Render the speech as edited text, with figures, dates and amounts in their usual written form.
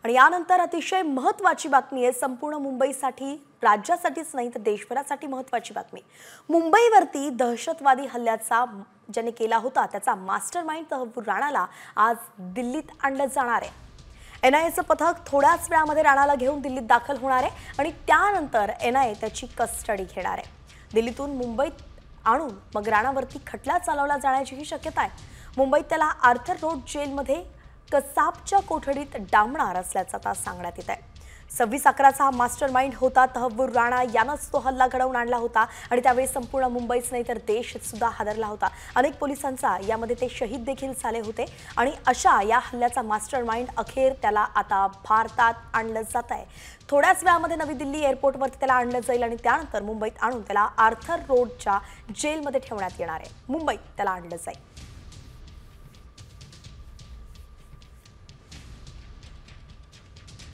आणि यानंतर अतिशय महत्त्वाची बातमी आहे संपूर्ण मुंबईसाठी, राज्यासाठीच नाही तर देशभरासाठी महत्त्वाची बातमी। मुंबईवरती दहशतवादी हल्ल्याचा ज्याने केला होता त्याचा मास्टरमाइंड तहव्वूर राणाला आज दिल्लीत आणलं जाणार आहे। एनआयएचं पथक थोड्याच वेळामध्ये राणाला घेऊन दिल्लीत दाखल होणार आहे आणि त्यानंतर एनआयए त्याची कस्टडी घेणार आहे। दिल्लीतून मुंबईत आणून मग राणावरती खटला चालवला जाण्याचीही शक्यता आहे। मुंबईत त्याला आर्थर रोड जेलमध्ये कसाबच्या कोठडीत डांबणार असल्याचं आता सांगण्यात येत आहे। 26/11चा हा मास्टरमाइंड होता तहव्वूर राणा यानंच तो हल्ला घडवून आणला होता आणि त्यावेळी संपूर्ण मुंबईच नाही तर देश सुद्धा हादरला होता। अनेक पोलिसांचा यामध्ये ते शहीद देखील झाले होते आणि अशा या हल्ल्याचा मास्टरमाइंड अखेर त्याला आता भारतात आणलं जात आहे। थोड्याच वेळामध्ये नवी दिल्ली एअरपोर्टवरती त्याला आणलं जाईल आणि त्यानंतर मुंबईत आणून त्याला आर्थर रोडच्या जेलमध्ये ठेवण्यात येणार आहे। मुंबईत त्याला आणलं जाईल।